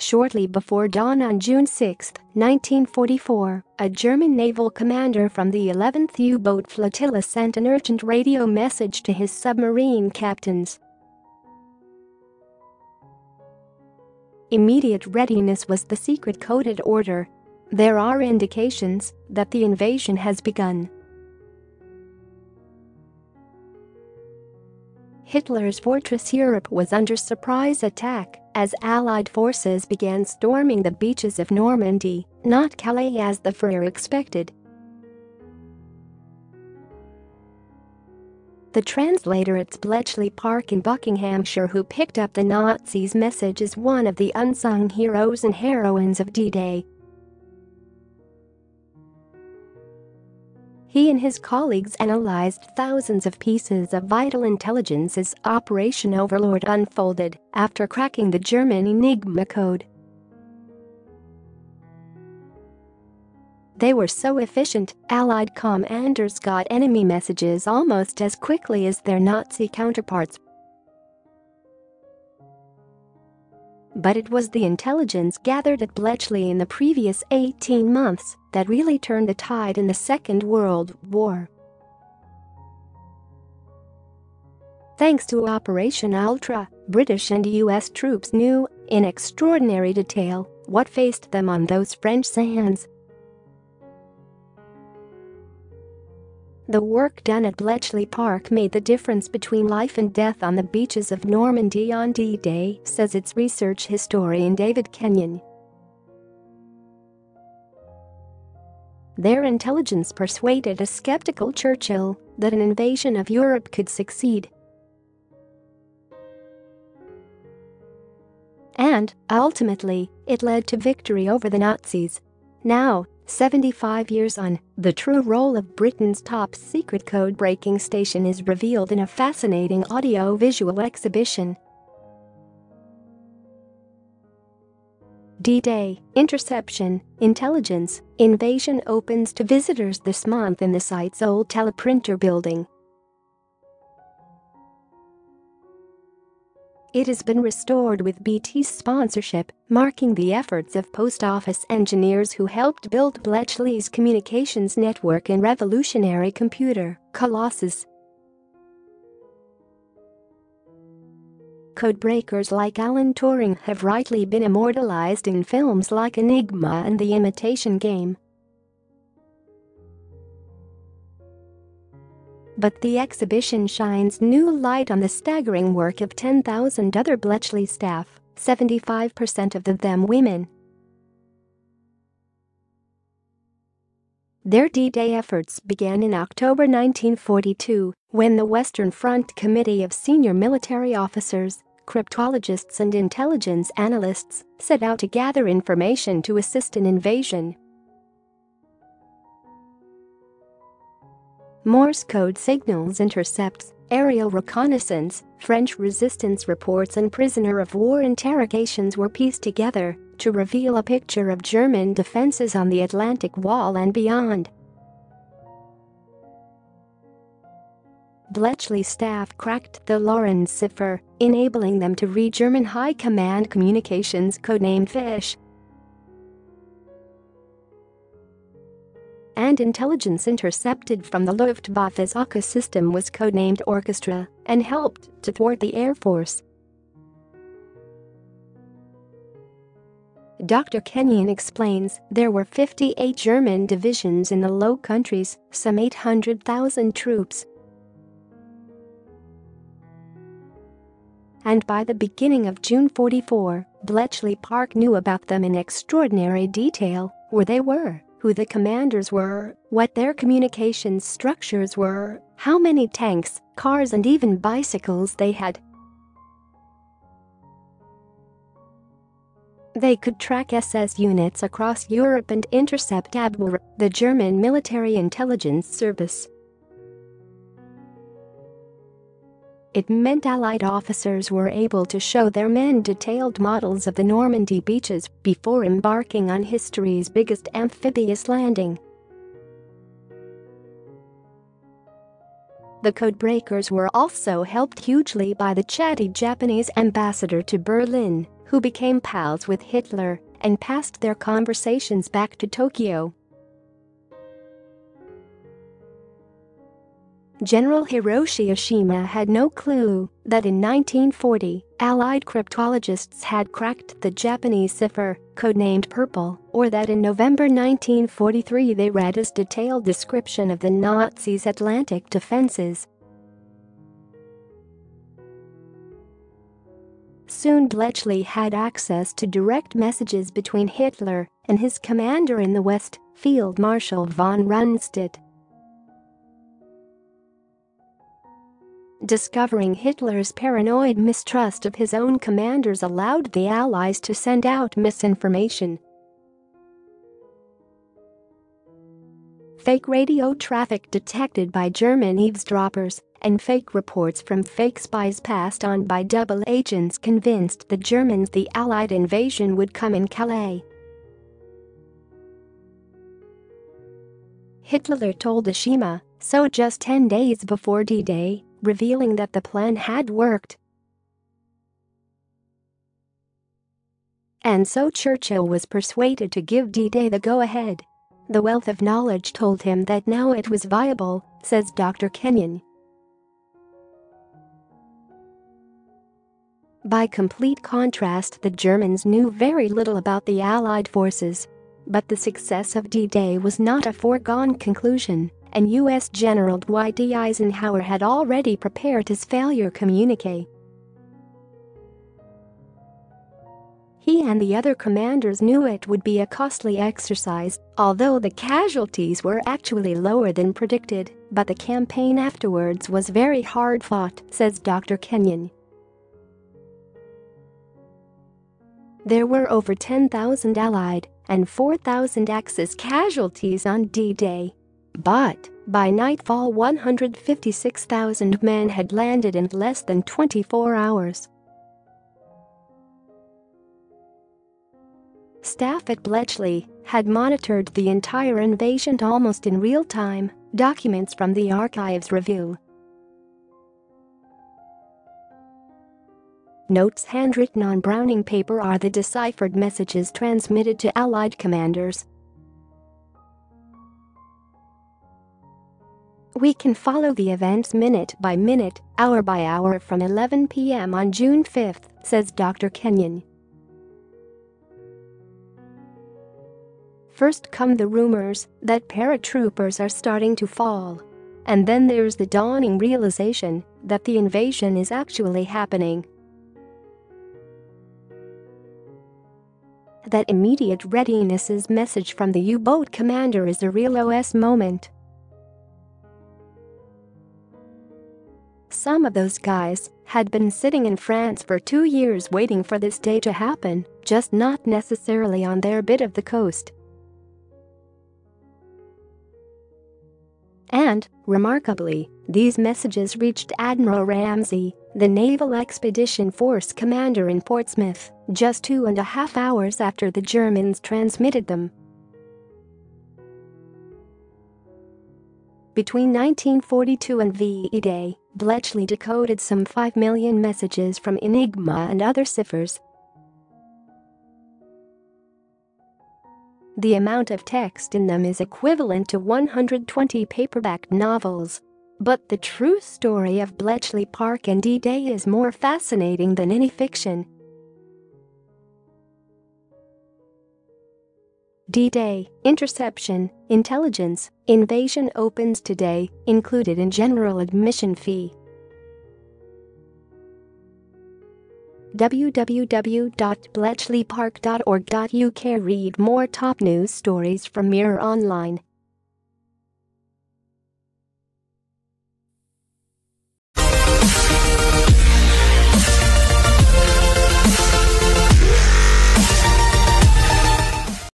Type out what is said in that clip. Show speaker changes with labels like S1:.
S1: Shortly before dawn on June 6, 1944, a German naval commander from the 11th U-boat flotilla sent an urgent radio message to his submarine captains. Immediate readiness was the secret coded order. There are indications that the invasion has begun. Hitler's fortress Europe was under surprise attack as Allied forces began storming the beaches of Normandy, not Calais as the Führer expected. The translator at Bletchley Park in Buckinghamshire who picked up the Nazis' message is one of the unsung heroes and heroines of D-Day. He and his colleagues analyzed thousands of pieces of vital intelligence as Operation Overlord unfolded after cracking the German Enigma code. They were so efficient, Allied commanders got enemy messages almost as quickly as their Nazi counterparts. But it was the intelligence gathered at Bletchley in the previous 18 months that really turned the tide in the Second World War. Thanks to Operation Ultra, British and US troops knew, in extraordinary detail, what faced them on those French sands. The work done at Bletchley Park made the difference between life and death on the beaches of Normandy on D-Day, says its research historian David Kenyon. Their intelligence persuaded a skeptical Churchill that an invasion of Europe could succeed. And, ultimately, it led to victory over the Nazis. Now, 75 years on, the true role of Britain's top-secret code-breaking station is revealed in a fascinating audio-visual exhibition. D-Day, Interception, Intelligence, Invasion opens to visitors this month in the site's old teleprinter building. It has been restored with BT's sponsorship, marking the efforts of post office engineers who helped build Bletchley's communications network and revolutionary computer, Colossus. Codebreakers like Alan Turing have rightly been immortalized in films like Enigma and The Imitation Game. But the exhibition shines new light on the staggering work of 10,000 other Bletchley staff, 75% of them women. Their D-Day efforts began in October 1942, when the Western Front Committee of senior military officers, cryptologists and intelligence analysts set out to gather information to assist in invasion. Morse code signals, intercepts, aerial reconnaissance, French resistance reports and prisoner of war interrogations were pieced together to reveal a picture of German defenses on the Atlantic Wall and beyond. Bletchley staff cracked the Lorenz cipher, enabling them to read German High Command communications codenamed Fish. And intelligence intercepted from the Luftwaffe's AUKUS system was codenamed Orchestra and helped to thwart the Air Force. Dr. Kenyon explains there were 58 German divisions in the Low Countries, some 800,000 troops. And by the beginning of June 44, Bletchley Park knew about them in extraordinary detail, where they were, who the commanders were, what their communications structures were, how many tanks, cars and even bicycles they had. They could track SS units across Europe and intercept Abwehr, the German military intelligence service. It meant Allied officers were able to show their men detailed models of the Normandy beaches before embarking on history's biggest amphibious landing. The codebreakers were also helped hugely by the chatty Japanese ambassador to Berlin, who became pals with Hitler and passed their conversations back to Tokyo. General Hiroshi Oshima had no clue that in 1940, Allied cryptologists had cracked the Japanese cipher, codenamed Purple, or that in November 1943 they read his detailed description of the Nazis' Atlantic defenses. Soon Bletchley had access to direct messages between Hitler and his commander in the West, Field Marshal von Rundstedt. Discovering Hitler's paranoid mistrust of his own commanders allowed the Allies to send out misinformation. Fake radio traffic detected by German eavesdroppers and fake reports from fake spies passed on by double agents convinced the Germans the Allied invasion would come in Calais. Hitler told Oshima so just 10 days before D-Day, revealing that the plan had worked. And so Churchill was persuaded to give D-Day the go-ahead. The wealth of knowledge told him that now it was viable, says Dr. Kenyon. By complete contrast, the Germans knew very little about the Allied forces. But the success of D-Day was not a foregone conclusion, and U.S. General Dwight D. Eisenhower had already prepared his failure communique. He and the other commanders knew it would be a costly exercise, although the casualties were actually lower than predicted, but the campaign afterwards was very hard fought, says Dr. Kenyon. There were over 10,000 Allied and 4,000 Axis casualties on D-Day. But, by nightfall 156,000 men had landed in less than 24 hours. Staff at Bletchley had monitored the entire invasion almost in real time, documents from the archives review. Notes handwritten on Browning paper are the deciphered messages transmitted to Allied commanders. We can follow the events minute by minute, hour by hour from 11 p.m. on June 5, says Dr. Kenyon. First come the rumors that paratroopers are starting to fall. And then there's the dawning realization that the invasion is actually happening. That immediate readiness message from the U-boat commander is a real OS moment. Some of those guys had been sitting in France for 2 years waiting for this day to happen, just not necessarily on their bit of the coast. And, remarkably, these messages reached Admiral Ramsay, the Naval Expedition Force commander in Portsmouth, just 2.5 hours after the Germans transmitted them. Between 1942 and V-Day, Bletchley decoded some 5 million messages from Enigma and other ciphers. The amount of text in them is equivalent to 120 paperback novels. But the true story of Bletchley Park and D-Day is more fascinating than any fiction. D-Day, interception, intelligence, invasion opens today, included in general admission fee. www.bletchleypark.org.uk. Read more top news stories from Mirror Online.